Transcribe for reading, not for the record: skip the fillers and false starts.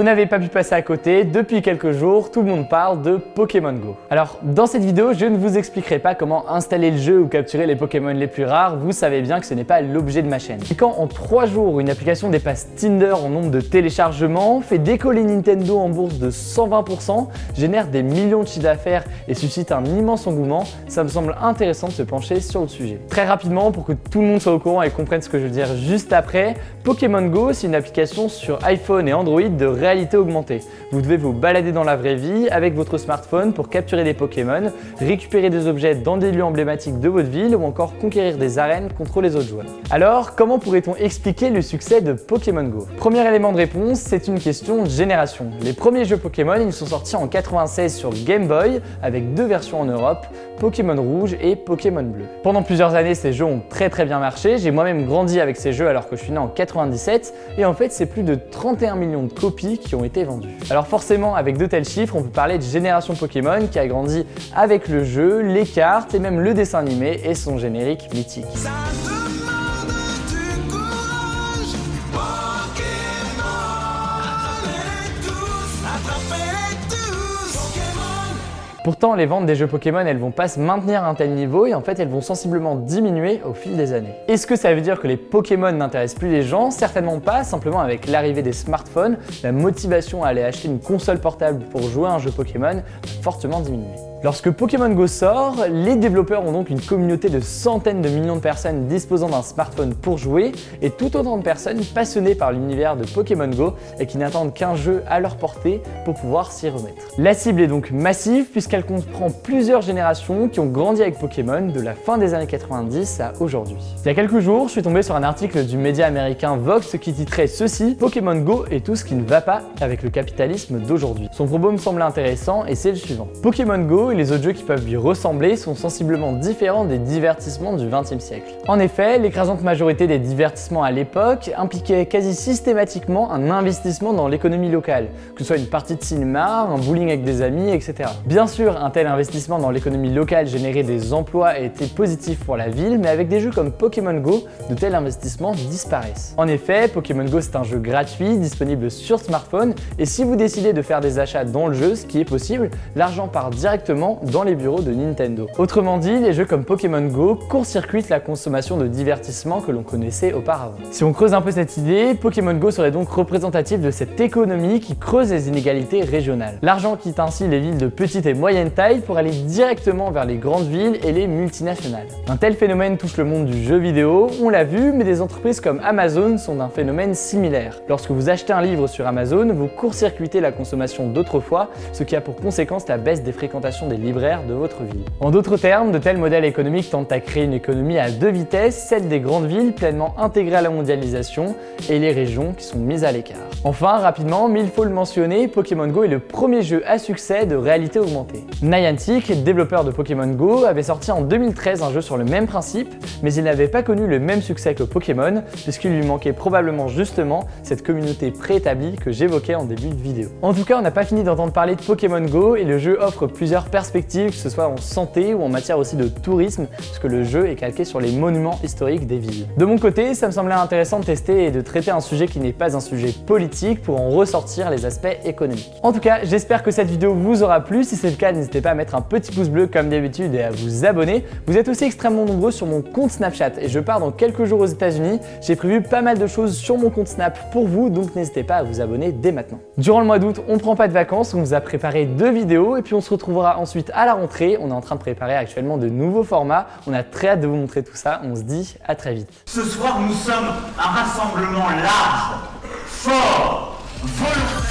Vous n'avez pas pu passer à côté, depuis quelques jours, tout le monde parle de Pokémon Go. Alors, dans cette vidéo, je ne vous expliquerai pas comment installer le jeu ou capturer les Pokémon les plus rares, vous savez bien que ce n'est pas l'objet de ma chaîne. Et quand en 3 jours, une application dépasse Tinder en nombre de téléchargements, fait décoller Nintendo en bourse de 120%, génère des millions de chiffres d'affaires et suscite un immense engouement, ça me semble intéressant de se pencher sur le sujet. Très rapidement, pour que tout le monde soit au courant et comprenne ce que je veux dire juste après, Pokémon Go, c'est une application sur iPhone et Android de réalité augmentée. Vous devez vous balader dans la vraie vie avec votre smartphone pour capturer des Pokémon, récupérer des objets dans des lieux emblématiques de votre ville ou encore conquérir des arènes contre les autres joueurs. Alors, comment pourrait-on expliquer le succès de Pokémon Go? Premier élément de réponse, c'est une question de génération. Les premiers jeux Pokémon, ils sont sortis en 96 sur Game Boy avec 2 versions en Europe, Pokémon Rouge et Pokémon Bleu. Pendant plusieurs années, ces jeux ont très bien marché. J'ai moi-même grandi avec ces jeux alors que je suis né en 97 et en fait, c'est plus de 31 millions de copies qui ont été vendues. Alors forcément, avec de tels chiffres, on peut parler de génération Pokémon qui a grandi avec le jeu, les cartes et même le dessin animé et son générique mythique. Pourtant, les ventes des jeux Pokémon, elles vont pas se maintenir à un tel niveau et en fait, elles vont sensiblement diminuer au fil des années. Est-ce que ça veut dire que les Pokémon n'intéressent plus les gens? Certainement pas, simplement avec l'arrivée des smartphones, la motivation à aller acheter une console portable pour jouer à un jeu Pokémon a fortement diminué. Lorsque Pokémon Go sort, les développeurs ont donc une communauté de centaines de millions de personnes disposant d'un smartphone pour jouer et tout autant de personnes passionnées par l'univers de Pokémon Go et qui n'attendent qu'un jeu à leur portée pour pouvoir s'y remettre. La cible est donc massive puisqu'elle comprend plusieurs générations qui ont grandi avec Pokémon de la fin des années 90 à aujourd'hui. Il y a quelques jours, je suis tombé sur un article du média américain Vox qui titrait ceci: Pokémon Go et tout ce qui ne va pas avec le capitalisme d'aujourd'hui. Son propos me semble intéressant et c'est le suivant. Pokémon Go et les autres jeux qui peuvent lui ressembler sont sensiblement différents des divertissements du XXe siècle. En effet, l'écrasante majorité des divertissements à l'époque impliquait quasi systématiquement un investissement dans l'économie locale, que ce soit une partie de cinéma, un bowling avec des amis, etc. Bien sûr, un tel investissement dans l'économie locale générait des emplois et était positif pour la ville, mais avec des jeux comme Pokémon Go, de tels investissements disparaissent. En effet, Pokémon Go c'est un jeu gratuit, disponible sur smartphone, et si vous décidez de faire des achats dans le jeu, ce qui est possible, l'argent part directement dans les bureaux de Nintendo. Autrement dit, les jeux comme Pokémon Go court-circuitent la consommation de divertissement que l'on connaissait auparavant. Si on creuse un peu cette idée, Pokémon Go serait donc représentatif de cette économie qui creuse les inégalités régionales. L'argent quitte ainsi les villes de petite et moyenne taille pour aller directement vers les grandes villes et les multinationales. Un tel phénomène touche le monde du jeu vidéo, on l'a vu, mais des entreprises comme Amazon sont d'un phénomène similaire. Lorsque vous achetez un livre sur Amazon, vous court-circuitez la consommation d'autrefois, ce qui a pour conséquence la baisse des fréquentations des libraires de votre ville. En d'autres termes, de tels modèles économiques tentent à créer une économie à 2 vitesses, celle des grandes villes pleinement intégrées à la mondialisation et les régions qui sont mises à l'écart. Enfin, rapidement, mais il faut le mentionner, Pokémon Go est le premier jeu à succès de réalité augmentée. Niantic, développeur de Pokémon Go, avait sorti en 2013 un jeu sur le même principe, mais il n'avait pas connu le même succès que Pokémon, puisqu'il lui manquait probablement justement cette communauté préétablie que j'évoquais en début de vidéo. En tout cas, on n'a pas fini d'entendre parler de Pokémon Go et le jeu offre plusieurs perspectives, que ce soit en santé ou en matière aussi de tourisme, puisque le jeu est calqué sur les monuments historiques des villes. De mon côté, ça me semblait intéressant de tester et de traiter un sujet qui n'est pas un sujet politique pour en ressortir les aspects économiques. En tout cas, j'espère que cette vidéo vous aura plu. Si c'est le cas, n'hésitez pas à mettre un petit pouce bleu comme d'habitude et à vous abonner. Vous êtes aussi extrêmement nombreux sur mon compte Snapchat et je pars dans quelques jours aux États-Unis. J'ai prévu pas mal de choses sur mon compte Snap pour vous, donc n'hésitez pas à vous abonner dès maintenant. Durant le mois d'août, on ne prend pas de vacances, on vous a préparé 2 vidéos et puis on se retrouvera ensuite à la rentrée. On est en train de préparer actuellement de nouveaux formats. On a très hâte de vous montrer tout ça. On se dit à très vite. Ce soir, nous sommes un rassemblement large, fort, volontaire.